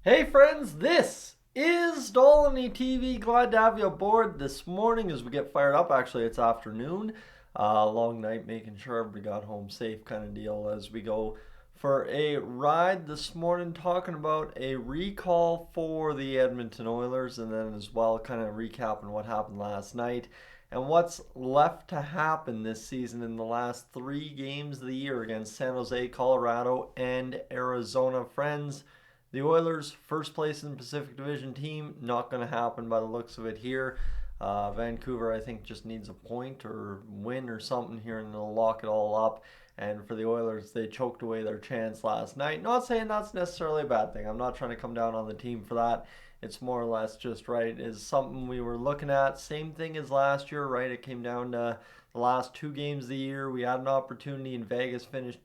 Hey friends, this is Dolynny TV. Glad to have you aboard this morning as we get fired up. Actually, it's afternoon. Long night, making sure everybody got home safe kind of deal as we go for a ride this morning, talking about a recall for the Edmonton Oilers and then as well kind of recapping what happened last night and what's left to happen this season in the last three games of the year against San Jose, Colorado, and Arizona. Friends, the Oilers, first place in the Pacific Division team, not going to happen by the looks of it here. Vancouver, I think, just needs a point or win or something here, and they'll lock it all up. And for the Oilers, they choked away their chance last night. Not saying that's necessarily a bad thing. I'm not trying to come down on the team for that. It's more or less just right. Is something we were looking at. Same thing as last year, right? It came down to the last two games of the year. We had an opportunity, and Vegas finished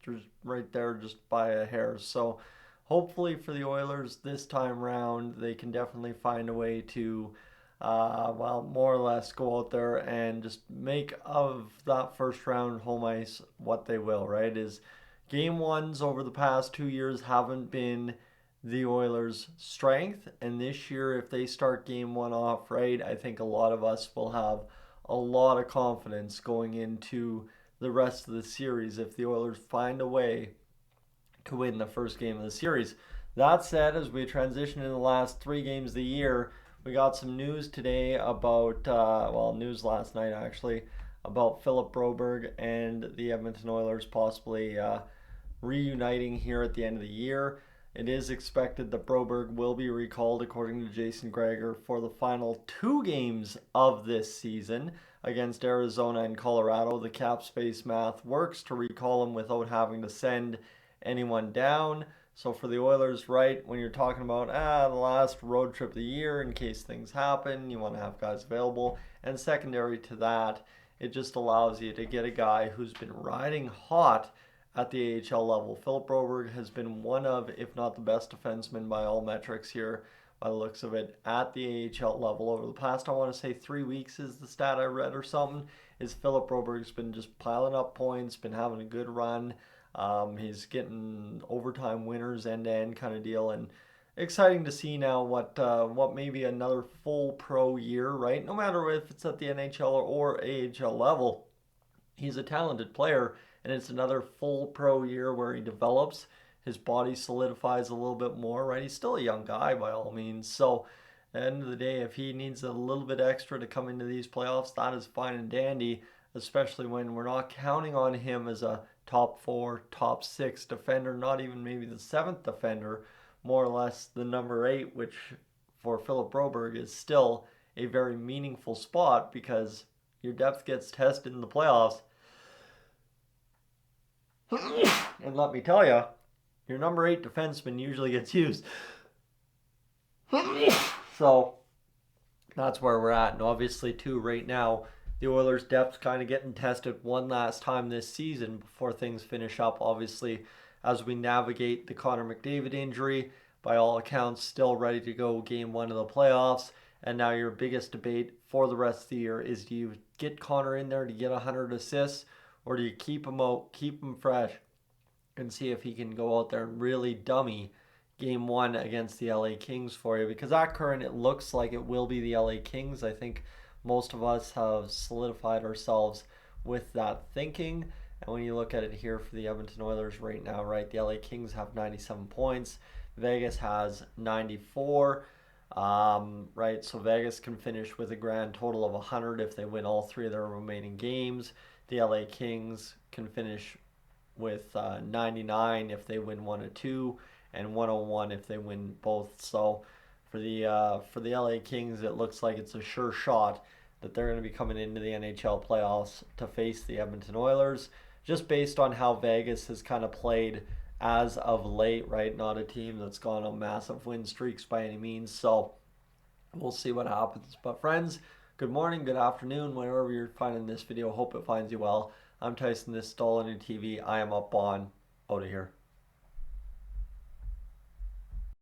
right there just by a hair. So hopefully for the Oilers this time round, they can definitely find a way to, more or less go out there and just make of that first round home ice what they will, right? Is game ones over the past 2 years haven't been the Oilers' strength, and this year, if they start game one off right, I think a lot of us will have a lot of confidence going into the rest of the series if the Oilers find a way to win the first game of the series. That said, as we transition in the last three games of the year, we got some news today about, news last night actually, about Philip Broberg and the Edmonton Oilers possibly reuniting here at the end of the year. It is expected that Broberg will be recalled, according to Jason Gregor, for the final two games of this season against Arizona and Colorado. The cap space math works to recall him without having to send anyone down. So for the Oilers, right, when you're talking about the last road trip of the year in case things happen, you want to have guys available. And secondary to that, it just allows you to get a guy who's been riding hot at the AHL level. Philip Broberg has been one of, if not the best defenseman by all metrics here, by the looks of it, at the AHL level over the past, I want to say 3 weeks is the stat I read or something, is Philip Broberg's been just piling up points, been having a good run. He's getting overtime winners end to end kind of deal, and exciting to see now what maybe another full pro year, right? No matter if it's at the NHL or AHL level, he's a talented player, and it's another full pro year where he develops. His body solidifies a little bit more, right? He's still a young guy by all means. So, at the end of the day, if he needs a little bit extra to come into these playoffs, that is fine and dandy, especially when we're not counting on him as a top four, top six defender, not even maybe the seventh defender, more or less the number eight, which for Philip Broberg is still a very meaningful spot because your depth gets tested in the playoffs. And let me tell you, your number eight defenseman usually gets used. So that's where we're at. And obviously, too, right now, the Oilers' depth's kind of getting tested one last time this season before things finish up. Obviously, as we navigate the Connor McDavid injury, by all accounts, still ready to go game one of the playoffs. And now your biggest debate for the rest of the year is, do you get Connor in there to get 100 assists, or do you keep him out, keep him fresh, and see if he can go out there and really dummy game one against the LA Kings for you? Because at current, it looks like it will be the LA Kings. I think most of us have solidified ourselves with that thinking. And when you look at it here for the Edmonton Oilers right now, right, the LA Kings have 97 points. Vegas has 94. Right, so Vegas can finish with a grand total of 100 if they win all three of their remaining games. The LA Kings can finish with 99 if they win one or two, and 101 if they win both. So for the LA Kings, it looks like it's a sure shot that they're going to be coming into the NHL playoffs to face the Edmonton Oilers, just based on how Vegas has kind of played as of late, right? Not a team that's gone on massive win streaks by any means. So we'll see what happens. But friends, good morning, good afternoon, wherever you're finding this video. Hope it finds you well. I'm Tyson, this is Dolynny TV. I am up on out of here.